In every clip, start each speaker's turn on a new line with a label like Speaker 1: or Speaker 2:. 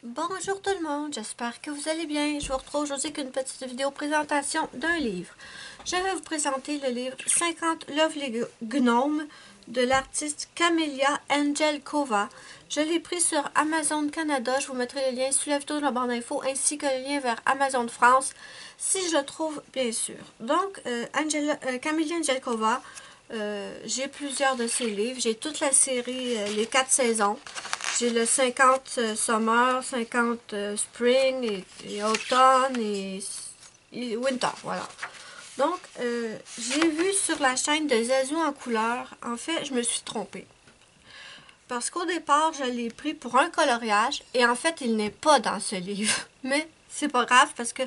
Speaker 1: Bonjour tout le monde, j'espère que vous allez bien. Je vous retrouve aujourd'hui avec une petite vidéo présentation d'un livre. Je vais vous présenter le livre 50 Lovely Gnomes de l'artiste Camélia Angelkova. Je l'ai pris sur Amazon Canada. Je vous mettrai le lien sous la vidéo de la barre d'infos ainsi que le lien vers Amazon France si je le trouve bien sûr. Donc, Camélia Angelkova, j'ai plusieurs de ses livres. J'ai toute la série, les 4 saisons. J'ai le 50 Summer, 50 Spring et Automne et Winter, voilà. Donc, j'ai vu sur la chaîne de Zazu en couleur, en fait, je me suis trompée. Parce qu'au départ, je l'ai pris pour un coloriage et en fait, il n'est pas dans ce livre. Mais c'est pas grave parce que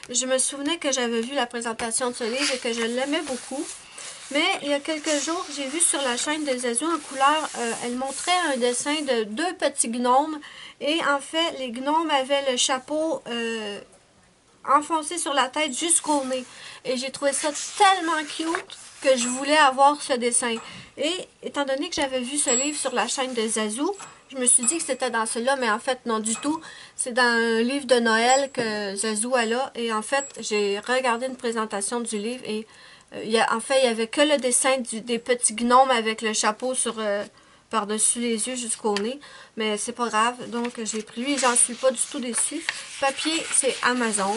Speaker 1: je me souvenais que j'avais vu la présentation de ce livre et que je l'aimais beaucoup. Mais il y a quelques jours, j'ai vu sur la chaîne de Zazu en couleur, elle montrait un dessin de 2 petits gnomes. Et en fait, les gnomes avaient le chapeau enfoncé sur la tête jusqu'au nez. Et j'ai trouvé ça tellement cute que je voulais avoir ce dessin. Et étant donné que j'avais vu ce livre sur la chaîne de Zazu, je me suis dit que c'était dans celui-là, mais en fait, non du tout. C'est dans un livre de Noël que Zazu a là. Et en fait, j'ai regardé une présentation du livre et en fait, il n'y avait que le dessin des petits gnomes avec le chapeau par-dessus les yeux jusqu'au nez. Mais c'est pas grave. Donc, j'ai pris lui et j'en suis pas du tout déçue. Papier, c'est Amazon.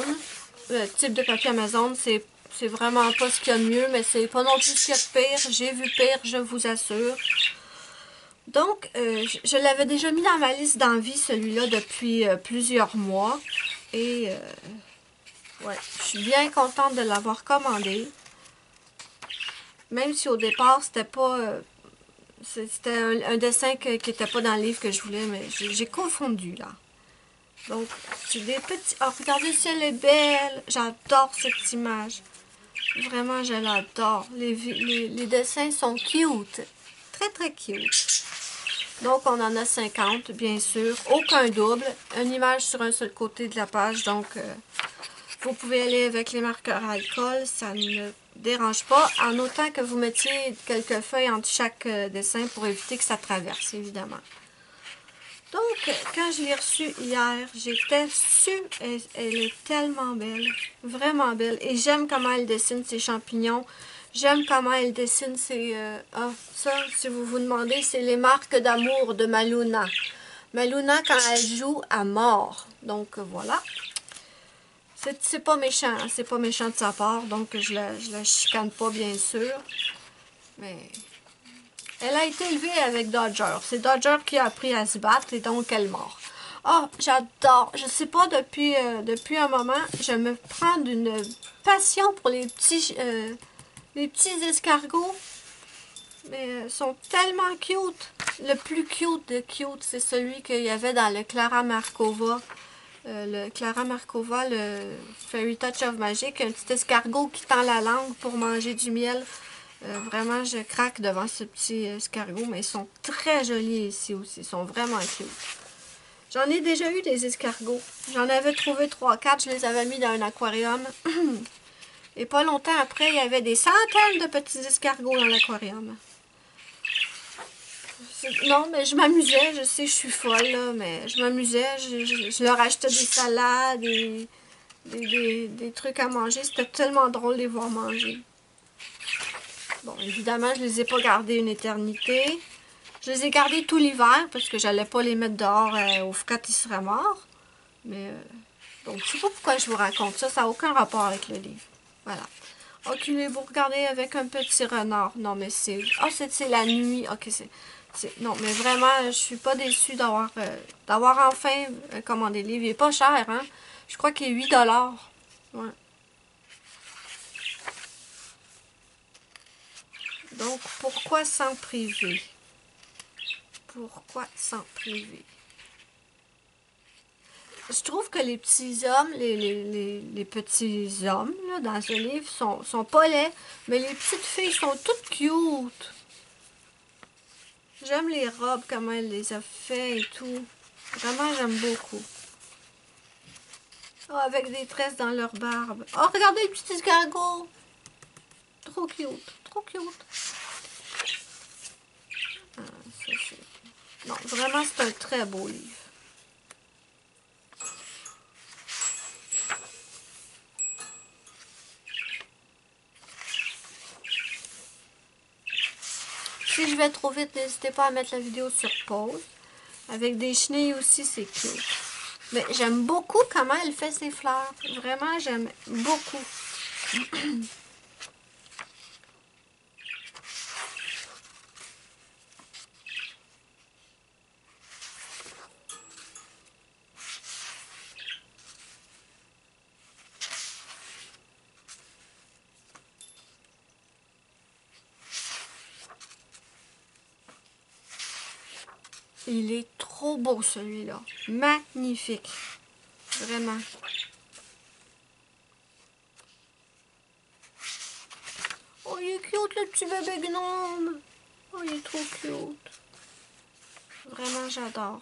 Speaker 1: Le type de papier Amazon, c'est vraiment pas ce qu'il y a de mieux, mais c'est pas non plus ce qu'il y a de pire. J'ai vu pire, je vous assure. Donc, je l'avais déjà mis dans ma liste d'envie, celui-là, depuis plusieurs mois. Et, ouais, je suis bien contente de l'avoir commandé. Même si au départ, c'était pas... c'était un dessin qui n'était pas dans le livre que je voulais, mais j'ai confondu, là. Donc, c'est des petits... Oh, regardez, le ciel est belle! J'adore cette image. Vraiment, je l'adore. Les dessins sont cute. Très, très cute. Donc, on en a 50, bien sûr. Aucun double. Une image sur un seul côté de la page. Donc, vous pouvez aller avec les marqueurs à alcool. Ça ne dérange pas. En autant que vous mettiez quelques feuilles entre chaque dessin pour éviter que ça traverse, évidemment. Donc, quand je l'ai reçue hier, j'étais sûre, elle est tellement belle, vraiment belle. Et j'aime comment elle dessine ses champignons. J'aime comment elle dessine ses... ça, si vous vous demandez, c'est les marques d'amour de Maluna. Maluna, quand elle joue, à mort. Donc, voilà. C'est pas méchant, hein, c'est pas méchant de sa part, donc je la chicane pas, bien sûr. Mais... elle a été élevée avec Dodger. C'est Dodger qui a appris à se battre et donc elle mord. Oh, j'adore. Je sais pas, depuis un moment, je me prends d'une passion pour les petits escargots. Mais ils sont tellement cute. Le plus cute de cute, c'est celui qu'il y avait dans le Clara Markova. Le Clara Markova, le Fairy Touch of Magic. Un petit escargot qui tend la langue pour manger du miel. Vraiment, je craque devant ce petit escargot, mais ils sont très jolis ici aussi. Ils sont vraiment cute. J'en ai déjà eu des escargots. J'en avais trouvé 3-4. Je les avais mis dans un aquarium. Et pas longtemps après, il y avait des centaines de petits escargots dans l'aquarium. Non, mais je m'amusais. Je sais, je suis folle, là, mais je m'amusais. Je leur achetais des salades, des trucs à manger. C'était tellement drôle de les voir manger. Bon, évidemment, je les ai pas gardés une éternité. Je les ai gardés tout l'hiver parce que j'allais pas les mettre dehors au frais, ils seraient morts. Mais, donc, je sais pas pourquoi je vous raconte ça. Ça n'a aucun rapport avec le livre. Voilà. Ok, vous regardez avec un petit renard. Non, mais c'est... ah, c'est la nuit. Ok, non, mais vraiment, je suis pas déçue d'avoir enfin commandé le livre. Il est pas cher, hein. Je crois qu'il est 8 $. Ouais. Donc, pourquoi s'en priver? Pourquoi s'en priver? Je trouve que les petits hommes, les petits hommes là, dans ce livre sont pas laids, mais les petites filles sont toutes cute. J'aime les robes, comment elle les a fait et tout. Vraiment, j'aime beaucoup. Oh, avec des tresses dans leur barbe. Oh, regardez le petit escargot! Trop cute, trop cute. Ah, ça, non, vraiment, c'est un très beau livre. Si je vais trop vite, n'hésitez pas à mettre la vidéo sur pause. Avec des chenilles aussi, c'est cute. Mais j'aime beaucoup comment elle fait ses fleurs. Vraiment, j'aime beaucoup. Il est trop beau celui-là. Magnifique. Vraiment. Oh, il est cute le petit bébé gnome. Oh, il est trop cute. Vraiment, j'adore.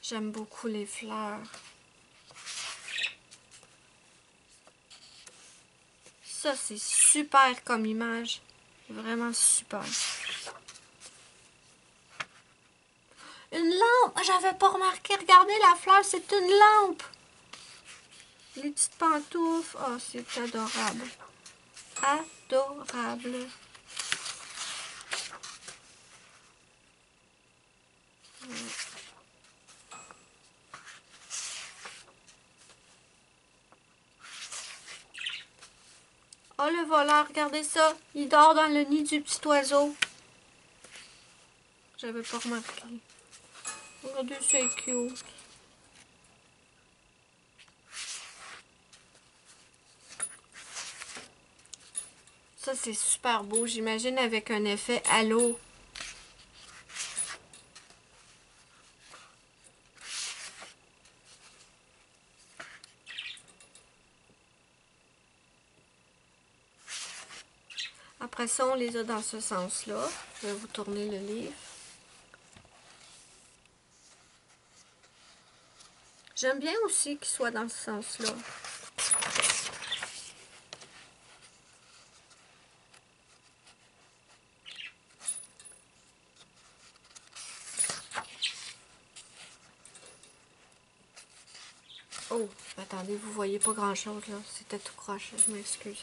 Speaker 1: J'aime beaucoup les fleurs. Ça, c'est super comme image. Vraiment super. Une lampe! J'avais pas remarqué. Regardez la fleur, c'est une lampe. Les petites pantoufles. Oh, c'est adorable. Adorable. Oh, le voleur, regardez ça. Il dort dans le nid du petit oiseau. J'avais pas remarqué. Regardez, c'est cute. Ça, c'est super beau. J'imagine avec un effet halo. Après ça, on les a dans ce sens-là. Je vais vous tourner le livre. J'aime bien aussi qu'il soit dans ce sens-là. Oh, attendez, vous voyez pas grand-chose là. C'était tout croche, je m'excuse.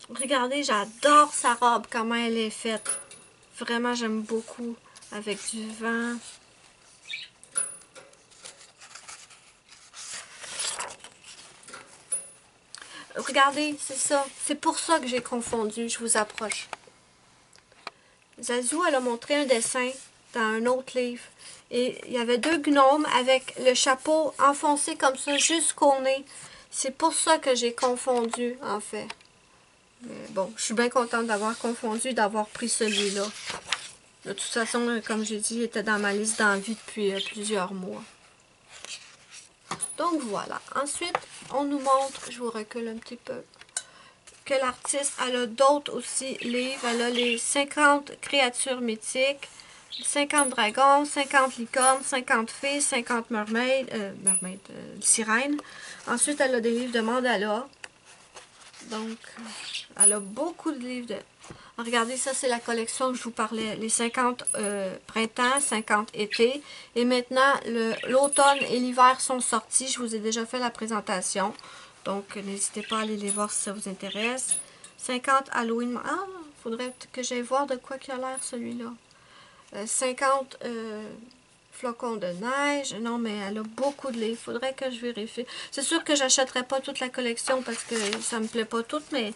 Speaker 1: Regardez, j'adore sa robe, comment elle est faite. Vraiment, j'aime beaucoup. Avec du vent. Regardez, c'est ça. C'est pour ça que j'ai confondu. Je vous approche. Zazou, elle a montré un dessin dans un autre livre. Et il y avait deux gnomes avec le chapeau enfoncé comme ça jusqu'au nez. C'est pour ça que j'ai confondu, en fait. Mais bon, je suis bien contente d'avoir confondu, d'avoir pris celui-là. De toute façon, comme j'ai dit, il était dans ma liste d'envie depuis plusieurs mois. Donc voilà. Ensuite, on nous montre, je vous recule un petit peu, que l'artiste, elle a d'autres aussi livres. Elle a les 50 créatures mythiques, 50 dragons, 50 licornes, 50 fées, 50 sirènes. Ensuite, elle a des livres de mandala. Donc, elle a beaucoup de livres de... Regardez, ça, c'est la collection que je vous parlais. Les 50 printemps, 50 été. Et maintenant, l'automne et l'hiver sont sortis. Je vous ai déjà fait la présentation. Donc, n'hésitez pas à aller les voir si ça vous intéresse. 50 Halloween. Ah, il faudrait que j'aille voir de quoi qu'il a l'air celui-là. 50 flocons de neige. Non, mais elle a beaucoup de livres. Il faudrait que je vérifie. C'est sûr que j'achèterai pas toute la collection parce que ça me plaît pas tout, mais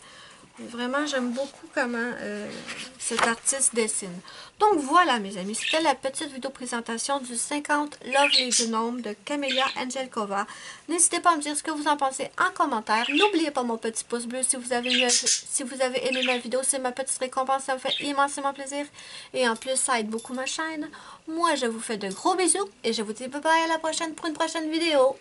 Speaker 1: vraiment, j'aime beaucoup comment cet artiste dessine. Donc voilà, mes amis, c'était la petite vidéo présentation du 50 Lovely Gnome de Camélia Angelkova. N'hésitez pas à me dire ce que vous en pensez en commentaire. N'oubliez pas mon petit pouce bleu si vous avez aimé ma vidéo. C'est ma petite récompense, ça me fait immensément plaisir. Et en plus, ça aide beaucoup ma chaîne. Moi, je vous fais de gros bisous et je vous dis bye bye à la prochaine pour une prochaine vidéo.